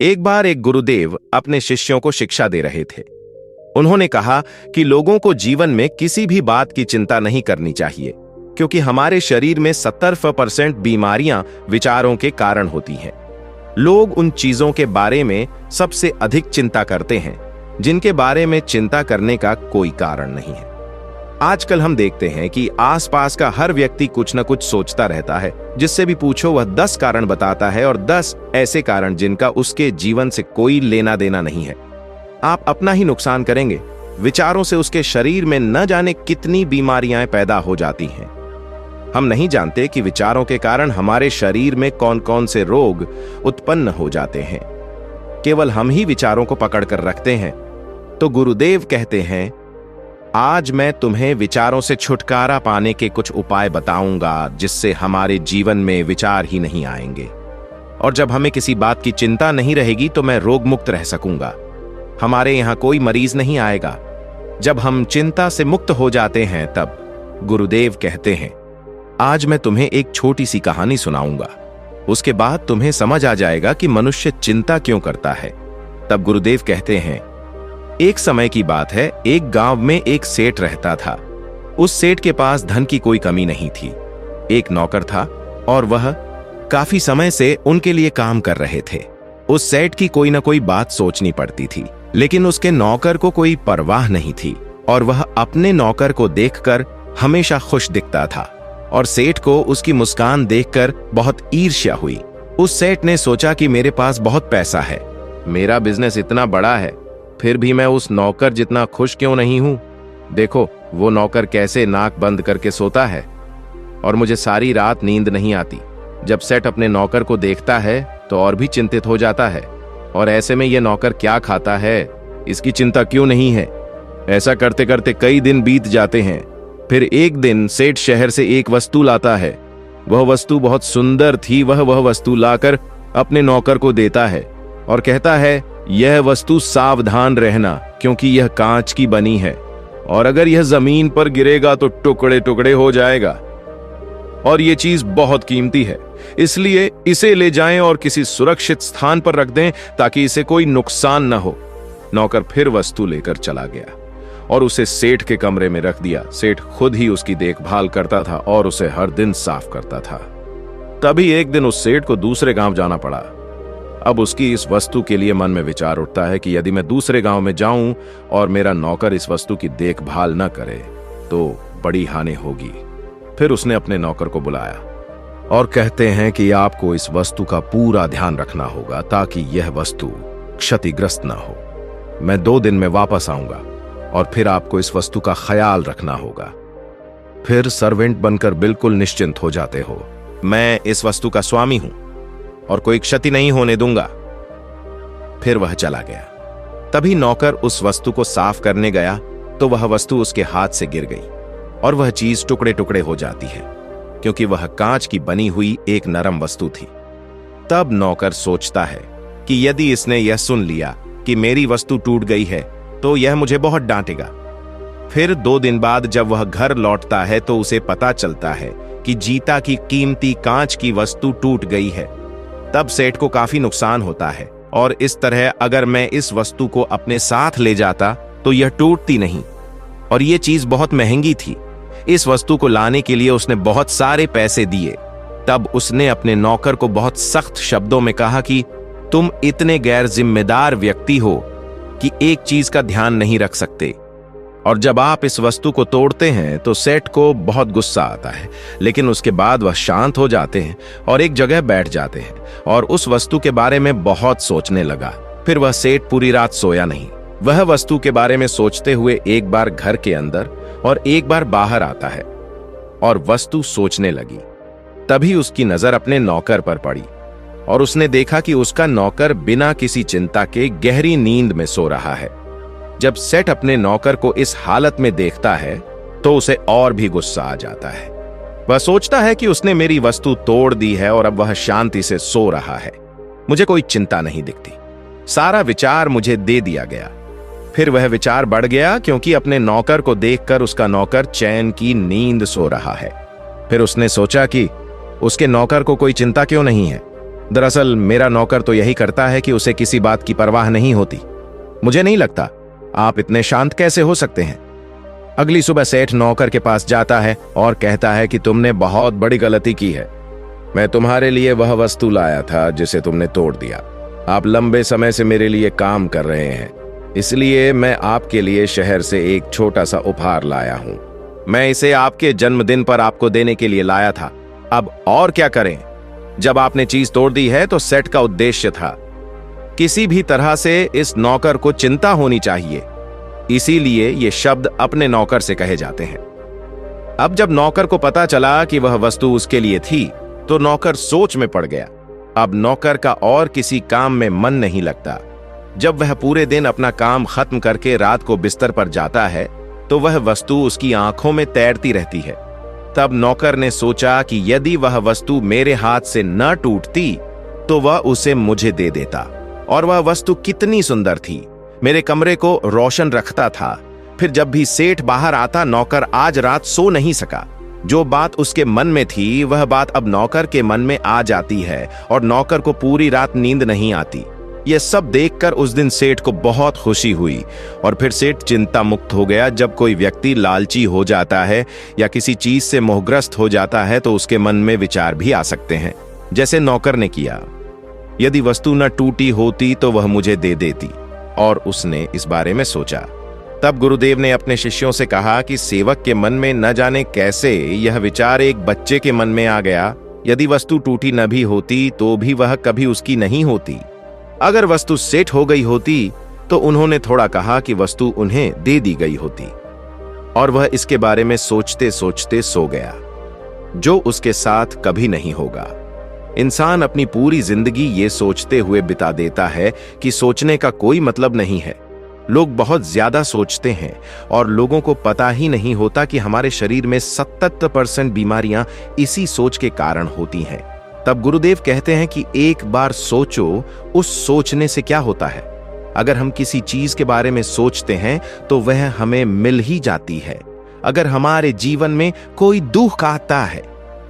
एक बार एक गुरुदेव अपने शिष्यों को शिक्षा दे रहे थे। उन्होंने कहा कि लोगों को जीवन में किसी भी बात की चिंता नहीं करनी चाहिए, क्योंकि हमारे शरीर में 70% बीमारियां विचारों के कारण होती हैं। लोग उन चीजों के बारे में सबसे अधिक चिंता करते हैं जिनके बारे में चिंता करने का कोई कारण नहीं है। आजकल हम देखते हैं कि आसपास का हर व्यक्ति कुछ न कुछ सोचता रहता है। जिससे भी पूछो वह 10 कारण बताता है, और 10 ऐसे कारण जिनका उसके जीवन से कोई लेना देना नहीं है। आप अपना ही नुकसान करेंगे। विचारों से उसके शरीर में न जाने कितनी बीमारियां पैदा हो जाती हैं। हम नहीं जानते कि विचारों के कारण हमारे शरीर में कौन कौन से रोग उत्पन्न हो जाते हैं। केवल हम ही विचारों को पकड़ कर रखते हैं। तो गुरुदेव कहते हैं, आज मैं तुम्हें विचारों से छुटकारा पाने के कुछ उपाय बताऊंगा जिससे हमारे जीवन में विचार ही नहीं आएंगे, और जब हमें किसी बात की चिंता नहीं रहेगी तो मैं रोग मुक्त रह सकूंगा। हमारे यहां कोई मरीज नहीं आएगा। जब हम चिंता से मुक्त हो जाते हैं तब गुरुदेव कहते हैं, आज मैं तुम्हें एक छोटी सी कहानी सुनाऊंगा। उसके बाद तुम्हें समझ आ जाएगा कि मनुष्य चिंता क्यों करता है। तब गुरुदेव कहते हैं, एक समय की बात है, एक गांव में एक सेठ रहता था। उस सेठ के पास धन की कोई कमी नहीं थी। एक नौकर था और वह काफी समय से उनके लिए काम कर रहे थे। उस सेठ की कोई ना कोई बात सोचनी पड़ती थी, लेकिन उसके नौकर को कोई परवाह नहीं थी, और वह अपने नौकर को देखकर हमेशा खुश दिखता था, और सेठ को उसकी मुस्कान देखकर बहुत ईर्ष्या हुई। उस सेठ ने सोचा कि मेरे पास बहुत पैसा है, मेरा बिजनेस इतना बड़ा है, फिर भी मैं उस नौकर जितना खुश क्यों नहीं हूं। देखो वो नौकर कैसे नाक बंद करके सोता है, और मुझे सारी रात नींद नहीं आती। जब सेठ अपने नौकर को देखता है तो और भी चिंतित हो जाता है, और ऐसे में यह नौकर क्या खाता है, इसकी चिंता क्यों नहीं है। ऐसा करते करते कई दिन बीत जाते हैं। फिर एक दिन सेठ शहर से एक वस्तु लाता है। वह वस्तु बहुत सुंदर थी। वह वस्तु लाकर अपने नौकर को देता है और कहता है, यह वस्तु सावधान रहना, क्योंकि यह कांच की बनी है, और अगर यह जमीन पर गिरेगा तो टुकड़े टुकड़े हो जाएगा, और यह चीज बहुत कीमती है, इसलिए इसे ले जाएं और किसी सुरक्षित स्थान पर रख दें ताकि इसे कोई नुकसान न हो। नौकर फिर वस्तु लेकर चला गया और उसे सेठ के कमरे में रख दिया। सेठ खुद ही उसकी देखभाल करता था और उसे हर दिन साफ करता था। तभी एक दिन उस सेठ को दूसरे गांव जाना पड़ा। अब उसकी इस वस्तु के लिए मन में विचार उठता है कि यदि मैं दूसरे गांव में जाऊं और मेरा नौकर इस वस्तु की देखभाल न करे तो बड़ी हानि होगी। फिर उसने अपने नौकर को बुलाया और कहते हैं कि आपको इस वस्तु का पूरा ध्यान रखना होगा ताकि यह वस्तु क्षतिग्रस्त न हो। मैं 2 दिन में वापस आऊंगा और फिर आपको इस वस्तु का ख्याल रखना होगा। फिर सर्वेंट बनकर बिल्कुल निश्चिंत हो जाते हो। मैं इस वस्तु का स्वामी हूं और कोई क्षति नहीं होने दूंगा। फिर वह चला गया। तभी नौकर उस वस्तु को साफ करने गया तो वह वस्तु उसके हाथ से गिर गई और वह चीज टुकड़े टुकड़े हो जाती है, क्योंकि वह कांच की बनी हुई एक नरम वस्तु थी। तब नौकर सोचता है कि यदि इसने यह सुन लिया कि मेरी वस्तु टूट गई है तो यह मुझे बहुत डांटेगा। फिर 2 दिन बाद जब वह घर लौटता है तो उसे पता चलता है कि जीता की कीमती कांच की वस्तु टूट गई है। तब सेठ को काफी नुकसान होता है, और इस तरह अगर मैं इस वस्तु को अपने साथ ले जाता तो यह टूटती नहीं, और यह चीज बहुत महंगी थी। इस वस्तु को लाने के लिए उसने बहुत सारे पैसे दिए। तब उसने अपने नौकर को बहुत सख्त शब्दों में कहा कि तुम इतने गैर जिम्मेदार व्यक्ति हो कि एक चीज का ध्यान नहीं रख सकते, और जब आप इस वस्तु को तोड़ते हैं तो सेठ को बहुत गुस्सा आता है, लेकिन उसके बाद वह शांत हो जाते हैं और एक जगह बैठ जाते हैं और उस वस्तु के बारे में बहुत सोचने लगा। फिर वह सेठ पूरी रात सोया नहीं। वह वस्तु के बारे में सोचते हुए एक बार घर के अंदर और एक बार बाहर आता है और वस्तु सोचने लगी। तभी उसकी नजर अपने नौकर पर पड़ी और उसने देखा कि उसका नौकर बिना किसी चिंता के गहरी नींद में सो रहा है। जब सेठ अपने नौकर को इस हालत में देखता है तो उसे और भी गुस्सा आ जाता है। वह सोचता है कि उसने मेरी वस्तु तोड़ दी है और अब वह शांति से सो रहा है, मुझे कोई चिंता नहीं दिखती, सारा विचार मुझे दे दिया गया। फिर वह विचार बढ़ गया क्योंकि अपने नौकर को देखकर उसका नौकर चैन की नींद सो रहा है। फिर उसने सोचा कि उसके नौकर को कोई चिंता क्यों नहीं है। दरअसल मेरा नौकर तो यही करता है कि उसे किसी बात की परवाह नहीं होती। मुझे नहीं लगता आप इतने शांत कैसे हो सकते हैं। अगली सुबह सेठ नौकर के पास जाता है और कहता है कि तुमने बहुत बड़ी गलती की है। मैं तुम्हारे लिए वह वस्तु लाया था जिसे तुमने तोड़ दिया। आप लंबे समय से मेरे लिए काम कर रहे हैं, इसलिए मैं आपके लिए शहर से एक छोटा सा उपहार लाया हूं। मैं इसे आपके जन्मदिन पर आपको देने के लिए लाया था। अब और क्या करें? जब आपने चीज तोड़ दी है तो सेठ का उद्देश्य था। किसी भी तरह से इस नौकर को चिंता होनी चाहिए, इसीलिए ये शब्द अपने नौकर से कहे जाते हैं। अब जब नौकर को पता चला कि वह वस्तु उसके लिए थी तो नौकर सोच में पड़ गया। अब नौकर का और किसी काम में मन नहीं लगता। जब वह पूरे दिन अपना काम खत्म करके रात को बिस्तर पर जाता है तो वह वस्तु उसकी आंखों में तैरती रहती है। तब नौकर ने सोचा कि यदि वह वस्तु मेरे हाथ से न टूटती तो वह उसे मुझे दे देता। और वह वस्तु कितनी सुंदर थी, मेरे कमरे को रोशन रखता था। फिर जब भी सेठ बाहर आता नौकर आज रात सो नहीं सका। जो बात उसके मन में थी वह बात अब नौकर के मन में आ जाती है और नौकर को पूरी रात नींद नहीं आती। यह सब देखकर उस दिन सेठ को बहुत खुशी हुई और फिर सेठ चिंता मुक्त हो गया। जब कोई व्यक्ति लालची हो जाता है या किसी चीज से मोहग्रस्त हो जाता है तो उसके मन में विचार भी आ सकते हैं, जैसे नौकर ने किया। यदि वस्तु न टूटी होती तो वह मुझे दे देती, और उसने इस बारे में सोचा। तब गुरुदेव ने अपने शिष्यों से कहा कि सेवक के मन में न जाने कैसे यह विचार एक बच्चे के मन में आ गया। यदि वस्तु टूटी न भी होती तो भी वह कभी उसकी नहीं होती। अगर वस्तु सेठ हो गई होती तो उन्होंने थोड़ा कहा कि वस्तु उन्हें दे दी गई होती, और वह इसके बारे में सोचते सोचते सो गया, जो उसके साथ कभी नहीं होगा। इंसान अपनी पूरी जिंदगी ये सोचते हुए बिता देता है कि सोचने का कोई मतलब नहीं है। लोग बहुत ज्यादा सोचते हैं और लोगों को पता ही नहीं होता कि हमारे शरीर में 77% बीमारियां इसी सोच के कारण होती हैं। तब गुरुदेव कहते हैं कि एक बार सोचो, उस सोचने से क्या होता है। अगर हम किसी चीज के बारे में सोचते हैं तो वह हमें मिल ही जाती है। अगर हमारे जीवन में कोई दुख आता है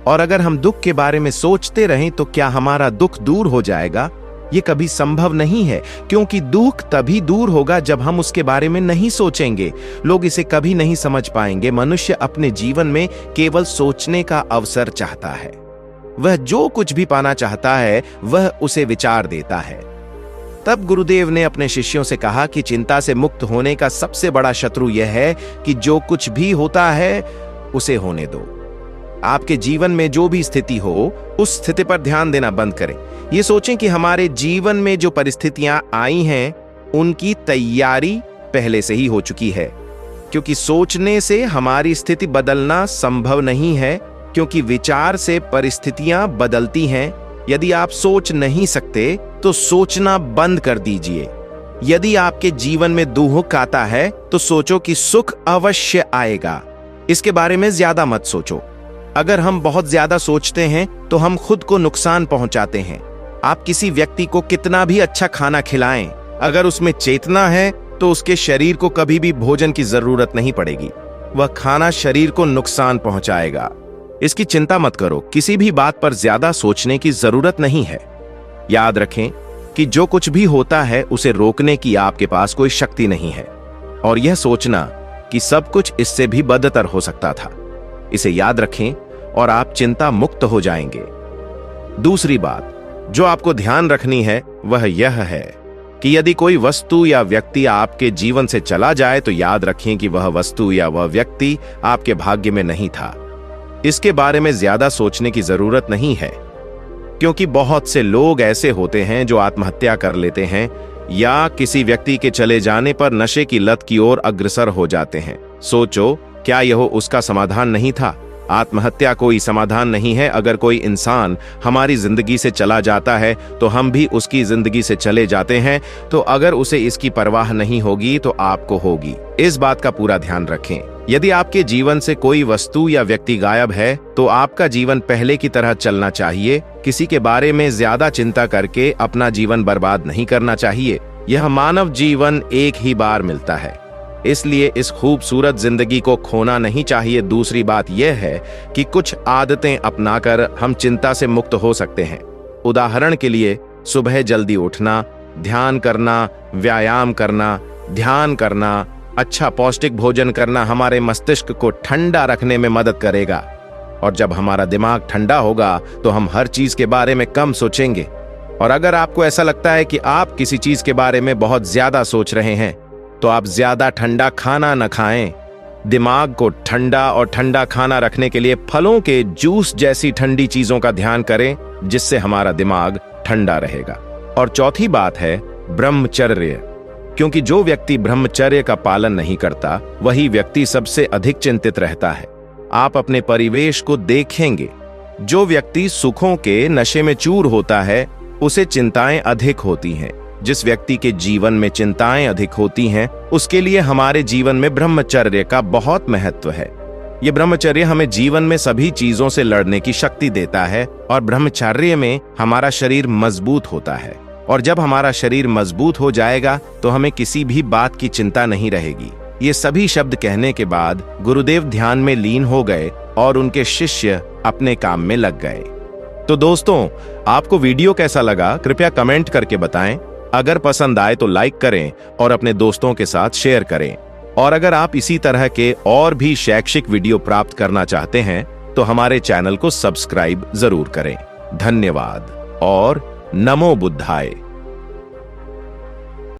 और अगर हम दुख के बारे में सोचते रहें तो क्या हमारा दुख दूर हो जाएगा? ये कभी संभव नहीं है, क्योंकि दुख तभी दूर होगा जब हम उसके बारे में नहीं सोचेंगे। लोग इसे कभी नहीं समझ पाएंगे। मनुष्य अपने जीवन में केवल सोचने का अवसर चाहता है। वह जो कुछ भी पाना चाहता है वह उसे विचार देता है। तब गुरुदेव ने अपने शिष्यों से कहा कि चिंता से मुक्त होने का सबसे बड़ा शत्रु यह है कि जो कुछ भी होता है उसे होने दो। आपके जीवन में जो भी स्थिति हो उस स्थिति पर ध्यान देना बंद करें। ये सोचें कि हमारे जीवन में जो परिस्थितियां आई हैं उनकी तैयारी पहले से ही हो चुकी है, क्योंकि सोचने से हमारी स्थिति बदलना संभव नहीं है, क्योंकि विचार से परिस्थितियां बदलती हैं। यदि आप सोच नहीं सकते तो सोचना बंद कर दीजिए। यदि आपके जीवन में दुख आता है तो सोचो कि सुख अवश्य आएगा। इसके बारे में ज्यादा मत सोचो। अगर हम बहुत ज्यादा सोचते हैं तो हम खुद को नुकसान पहुंचाते हैं। आप किसी व्यक्ति को कितना भी अच्छा खाना खिलाएं, अगर उसमें चेतना है तो उसके शरीर को कभी भी भोजन की जरूरत नहीं पड़ेगी। वह खाना शरीर को नुकसान पहुंचाएगा। इसकी चिंता मत करो। किसी भी बात पर ज्यादा सोचने की जरूरत नहीं है। याद रखें कि जो कुछ भी होता है उसे रोकने की आपके पास कोई शक्ति नहीं है, और यह सोचना कि सब कुछ इससे भी बदतर हो सकता था, इसे याद रखें और आप चिंता मुक्त हो जाएंगे। दूसरी बात जो आपको ध्यान रखनी है वह यह है कि यदि कोई वस्तु या व्यक्ति आपके जीवन से चला जाए तो याद रखें कि वह वस्तु या वह व्यक्ति आपके भाग्य में नहीं था। इसके बारे में ज्यादा सोचने की जरूरत नहीं है, क्योंकि बहुत से लोग ऐसे होते हैं जो आत्महत्या कर लेते हैं या किसी व्यक्ति के चले जाने पर नशे की लत की ओर अग्रसर हो जाते हैं। सोचो, क्या यह उसका समाधान नहीं था? आत्महत्या कोई समाधान नहीं है। अगर कोई इंसान हमारी जिंदगी से चला जाता है तो हम भी उसकी जिंदगी से चले जाते हैं, तो अगर उसे इसकी परवाह नहीं होगी तो आपको होगी। इस बात का पूरा ध्यान रखें। यदि आपके जीवन से कोई वस्तु या व्यक्ति गायब है तो आपका जीवन पहले की तरह चलना चाहिए। किसी के बारे में ज्यादा चिंता करके अपना जीवन बर्बाद नहीं करना चाहिए। यह मानव जीवन एक ही बार मिलता है, इसलिए इस खूबसूरत जिंदगी को खोना नहीं चाहिए। दूसरी बात यह है कि कुछ आदतें अपनाकर हम चिंता से मुक्त हो सकते हैं। उदाहरण के लिए सुबह जल्दी उठना, ध्यान करना, व्यायाम करना, ध्यान करना, अच्छा पौष्टिक भोजन करना हमारे मस्तिष्क को ठंडा रखने में मदद करेगा। और जब हमारा दिमाग ठंडा होगा तो हम हर चीज के बारे में कम सोचेंगे। और अगर आपको ऐसा लगता है कि आप किसी चीज के बारे में बहुत ज्यादा सोच रहे हैं तो आप ज्यादा ठंडा खाना न खाएं। दिमाग को ठंडा और ठंडा खाना रखने के लिए फलों के जूस जैसी ठंडी चीजों का ध्यान करें, जिससे हमारा दिमाग ठंडा रहेगा। और चौथी बात है ब्रह्मचर्य, क्योंकि जो व्यक्ति ब्रह्मचर्य का पालन नहीं करता वही व्यक्ति सबसे अधिक चिंतित रहता है। आप अपने परिवेश को देखेंगे, जो व्यक्ति सुखों के नशे में चूर होता है उसे चिंताएं अधिक होती हैं। जिस व्यक्ति के जीवन में चिंताएं अधिक होती हैं उसके लिए हमारे जीवन में ब्रह्मचर्य का बहुत महत्व है। ये ब्रह्मचर्य हमें जीवन में सभी चीजों से लड़ने की शक्ति देता है और ब्रह्मचर्य में हमारा शरीर मजबूत होता है। और जब हमारा शरीर मजबूत हो जाएगा तो हमें किसी भी बात की चिंता नहीं रहेगी। ये सभी शब्द कहने के बाद गुरुदेव ध्यान में लीन हो गए और उनके शिष्य अपने काम में लग गए। तो दोस्तों, आपको वीडियो कैसा लगा कृपया कमेंट करके बताएं। अगर पसंद आए तो लाइक करें और अपने दोस्तों के साथ शेयर करें। और अगर आप इसी तरह के और भी शैक्षिक वीडियो प्राप्त करना चाहते हैं तो हमारे चैनल को सब्सक्राइब जरूर करें। धन्यवाद और नमो बुद्धाय।